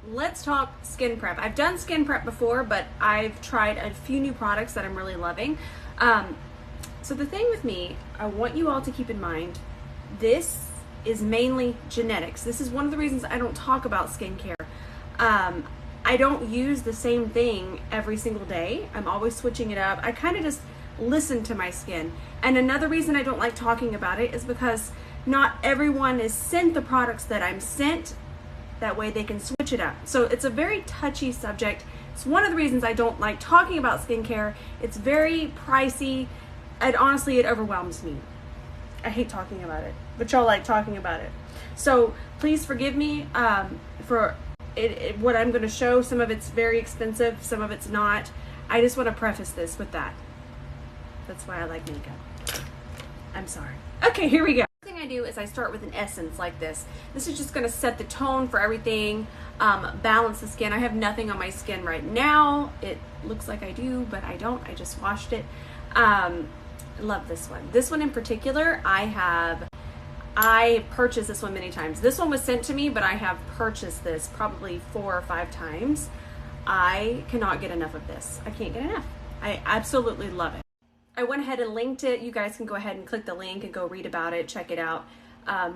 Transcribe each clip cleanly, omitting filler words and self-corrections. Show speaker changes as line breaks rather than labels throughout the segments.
let's talk skin prep. I've done skin prep before, but I've tried a few new products that I'm really loving. So the thing with me, I want you all to keep in mind, this is mainly genetics. This is one of the reasons I don't talk about skincare. I don't use the same thing every single day. I'm always switching it up. I kind of just listen to my skin. And another reason I don't like talking about it is because not everyone is sent the products that I'm sent. That way they can switch it up. So it's a very touchy subject. It's one of the reasons I don't like talking about skincare. It's very pricey, and honestly, it overwhelms me. I hate talking about it, but y'all like talking about it. So please forgive me for what I'm going to show. Some of it's very expensive, some of it's not. I just want to preface this with that. That's why I like makeup. I'm sorry. Okay, here we go. The thing I do is I start with an essence like this. This is just going to set the tone for everything, balance the skin. I have nothing on my skin right now. It looks like I do, but I don't. I just washed it. I love this one. This one in particular, I purchased this one many times. This one was sent to me, but I have purchased this probably 4 or 5 times. I cannot get enough of this. I can't get enough. I absolutely love it. I went ahead and linked it. You guys can go ahead and click the link and go read about it, check it out.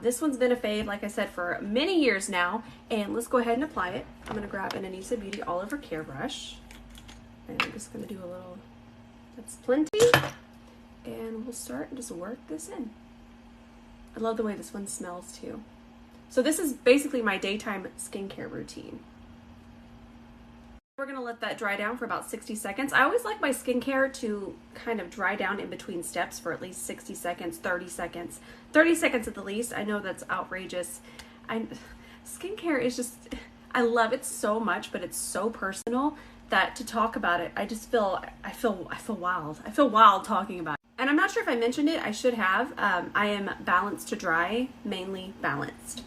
This one's been a fave, like I said, for many years now. And let's go ahead and apply it. I'm gonna grab an Anissa Beauty All Over Care brush. And I'm just gonna do a little, that's plenty. And we'll start and just work this in. I love the way this one smells too. So this is basically my daytime skincare routine. We're gonna let that dry down for about 60 seconds. I always like my skincare to kind of dry down in between steps for at least 60 seconds, 30 seconds. 30 seconds at the least. I know that's outrageous. Skincare is just, I love it so much, but it's so personal that to talk about it, I feel wild. I feel wild talking about it. And I'm not sure if I mentioned it, I should have. I am balanced to dry, mainly balanced.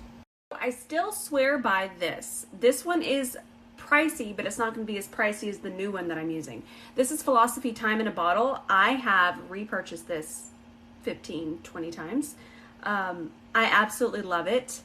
I still swear by this. This one is pricey, but it's not going to be as pricey as the new one that I'm using. This is Philosophy Time in a Bottle. I have repurchased this 15, 20 times. I absolutely love it.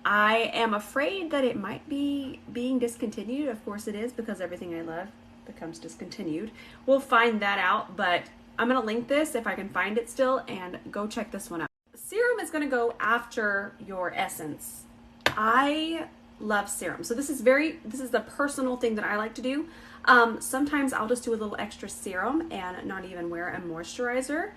I am afraid that it might be being discontinued. Of course it is, because everything I love becomes discontinued. We'll find that out, but I'm going to link this if I can find it still, and go check this one out. Serum is going to go after your essence. I love serum. So this is the personal thing that I like to do. Sometimes I'll just do a little extra serum and not even wear a moisturizer.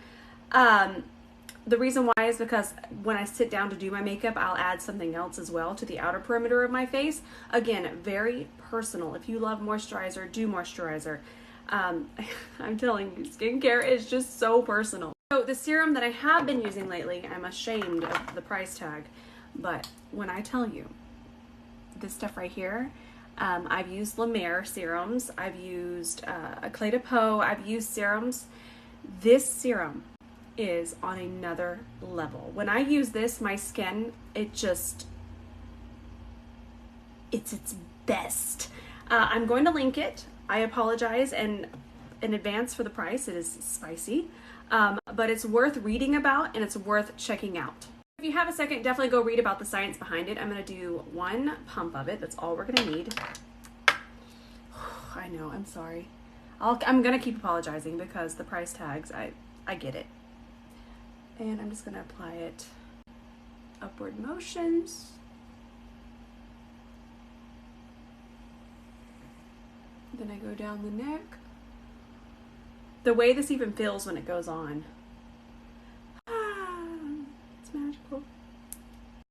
The reason why is because when I sit down to do my makeup, I'll add something else as well to the outer perimeter of my face. Again, very personal. If you love moisturizer, do moisturizer. I'm telling you, skincare is just so personal. So the serum that I have been using lately, I'm ashamed of the price tag, but when I tell you, this stuff right here, I've used La Mer serums, I've used Clé de Peau, I've used serums. This serum is on another level. When I use this, my skin, it's its best. I'm going to link it. I apologize in advance for the price. It is spicy, but it's worth reading about and it's worth checking out. If you have a second, definitely go read about the science behind it. I'm going to do 1 pump of it. That's all we're going to need. I know, I'm sorry. I'm going to keep apologizing because the price tags, I get it. And I'm just going to apply it upward motions. Then I go down the neck. The way this even feels when it goes on. It's magical.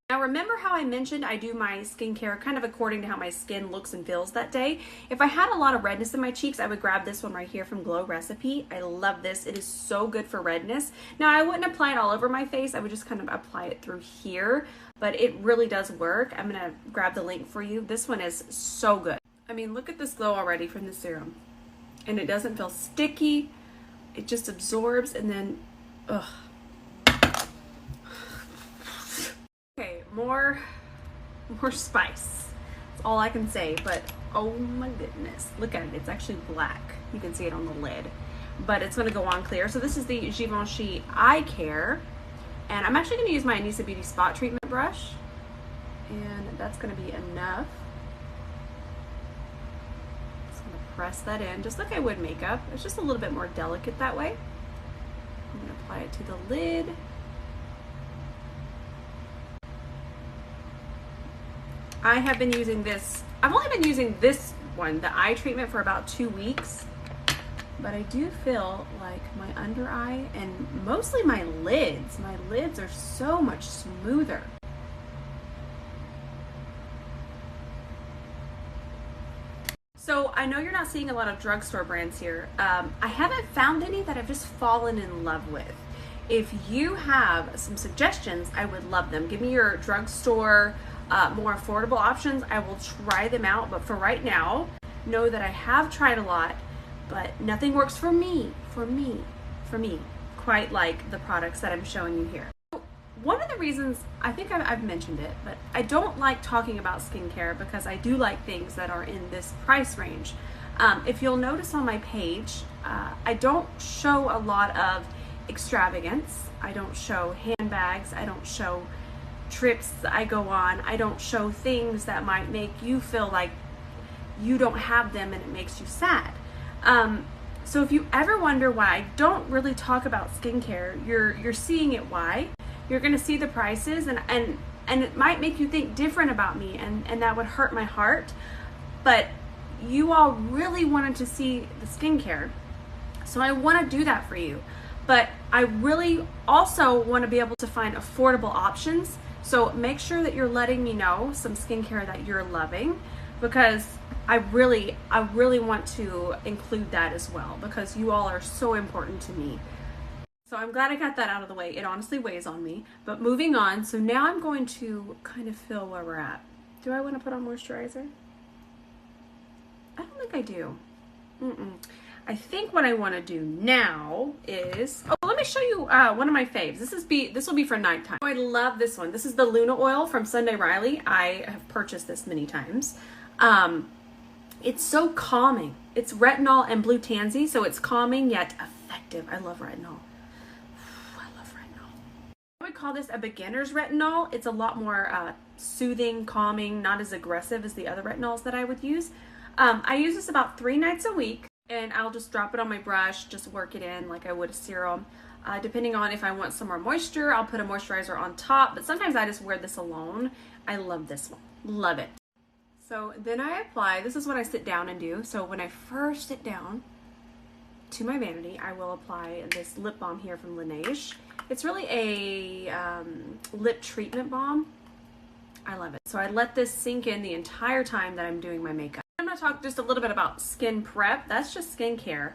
Now remember how I mentioned I do my skincare kind of according to how my skin looks and feels that day. If I had a lot of redness in my cheeks, I would grab this one right here from Glow Recipe. I love this. It is so good for redness. Now I wouldn't apply it all over my face. I would just kind of apply it through here, but it really does work. I'm going to grab the link for you. This one is so good. I mean, look at this glow already from the serum. And it doesn't feel sticky. It just absorbs and then, ugh. Okay, more spice. That's all I can say, but oh my goodness. Look at it, it's actually black. You can see it on the lid, but it's gonna go on clear. So this is the Givenchy Eye Care, and I'm actually gonna use my Anissa Beauty Spot Treatment brush, and that's gonna be enough. press that in just like I would makeup. It's just a little bit more delicate that way. I'm going to apply it to the lid. I have been using this, I've only been using this one, the eye treatment, for about 2 weeks, but I do feel like my under eye and mostly my lids are so much smoother. So I know you're not seeing a lot of drugstore brands here. I haven't found any that I've just fallen in love with. If you have some suggestions, I would love them. Give me your drugstore, more affordable options. I will try them out, but for right now, know that I have tried a lot, but nothing works for me, quite like the products that I'm showing you here. One of the reasons, I think I've mentioned it, but I don't like talking about skincare because I do like things that are in this price range. If you'll notice on my page, I don't show a lot of extravagance. I don't show handbags. I don't show trips I go on. I don't show things that might make you feel like you don't have them and it makes you sad. So if you ever wonder why I don't really talk about skincare, you're seeing it why. You're gonna see the prices and it might make you think different about me, and that would hurt my heart. But you all really wanted to see the skincare, so I wanna do that for you. But I really also wanna be able to find affordable options. So make sure that you're letting me know some skincare that you're loving, because I really want to include that as well, because you all are so important to me. So I'm glad I got that out of the way. It honestly weighs on me. But moving on, so now I'm going to kind of feel where we're at. Do I want to put on moisturizer? I don't think I do. I think what I want to do now is, let me show you one of my faves. This will be for nighttime. I love this one. This is the Luna Oil from Sunday Riley. I have purchased this many times. It's so calming. It's retinol and blue tansy, so it's calming yet effective. I love retinol. I would call this a beginner's retinol. It's a lot more soothing, calming, not as aggressive as the other retinols that I would use. I use this about 3 nights a week, and I'll just drop it on my brush, just work it in like I would a serum. Depending on if I want some more moisture, I'll put a moisturizer on top, but sometimes I just wear this alone. I love this one. Love it. So then I apply, this is what I sit down and do. So when I first sit down to my vanity, I will apply this lip balm here from Laneige. It's really a lip treatment balm. I love it. So I let this sink in the entire time that I'm doing my makeup. I'm going to talk just a little bit about skin prep. That's just skincare.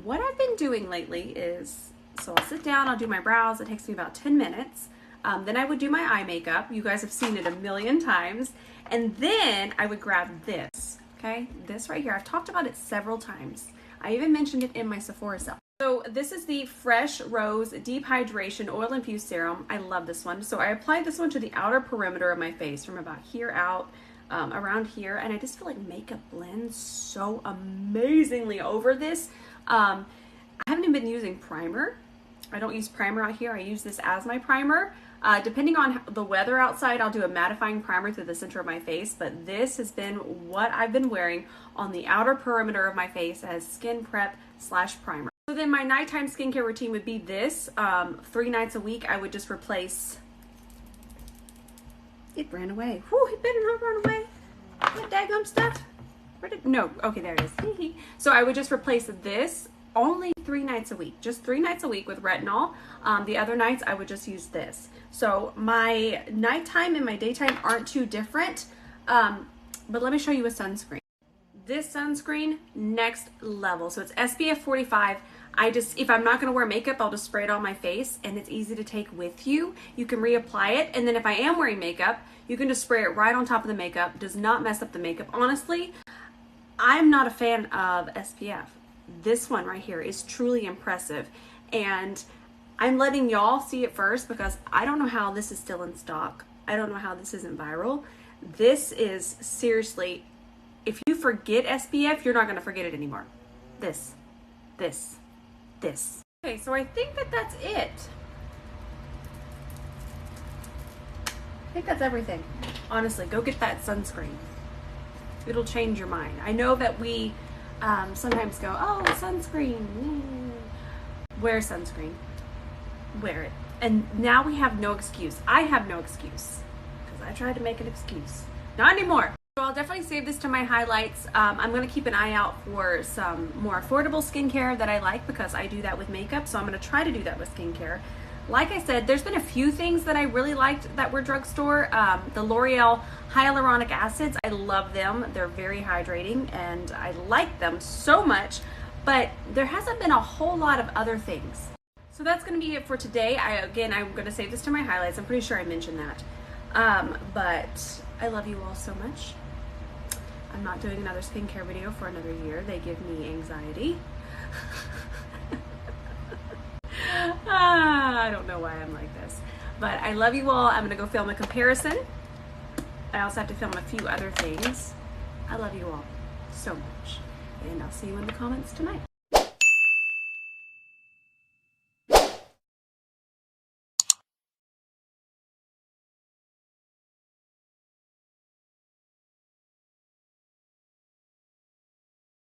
What I've been doing lately is, so I'll sit down, I'll do my brows. It takes me about 10 minutes. Then I would do my eye makeup. You guys have seen it a million times. And then I would grab this, okay? This right here. I've talked about it several times. I even mentioned it in my Sephora sale. So this is the Fresh Rose Deep Hydration Oil Infused Serum. I love this one. So I applied this one to the outer perimeter of my face from about here out, around here. And I just feel like makeup blends so amazingly over this. I haven't even been using primer. I don't use primer out here. I use this as my primer. Depending on the weather outside, I'll do a mattifying primer through the center of my face, but this has been what I've been wearing on the outer perimeter of my face as skin prep / primer. So then my nighttime skincare routine would be this. 3 nights a week, I would just replace... It ran away. Whew, it better not run away. That daggum stuff. Where did... No, okay, there it is. So I would just replace this only 3 nights a week, just 3 nights a week with retinol. The other nights I would just use this. So my nighttime and my daytime aren't too different, but let me show you a sunscreen. This sunscreen, next level. So it's SPF 45. If I'm not gonna wear makeup, I'll just spray it on my face, and it's easy to take with you. You can reapply it, and then if I am wearing makeup, you can just spray it right on top of the makeup. Does not mess up the makeup. Honestly, I'm not a fan of SPF. This one right here is truly impressive, and I'm letting y'all see it first because I don't know how this is still in stock. I don't know how this isn't viral. This is seriously, if you forget SPF, you're not going to forget it anymore. This. Okay, so I think that's it. I think that's everything. Honestly, go get that sunscreen. It'll change your mind. I know that we sometimes go, oh, sunscreen. Wear sunscreen. Wear it. And now we have no excuse. I have no excuse because I tried to make an excuse. Not anymore. So I'll definitely save this to my highlights. I'm going to keep an eye out for some more affordable skincare that I like because I do that with makeup. So I'm going to try to do that with skincare. Like I said, there's been a few things that I really liked that were drugstore. The L'Oreal hyaluronic acids, I love them. They're very hydrating and I like them so much, but there hasn't been a whole lot of other things. So that's going to be it for today. I'm going to save this to my highlights. I'm pretty sure I mentioned that. But I love you all so much. I'm not doing another skincare video for another year. They give me anxiety. I don't know why I'm like this. But I love you all. I'm going to go film a comparison. I also have to film a few other things. I love you all so much. And I'll see you in the comments tonight.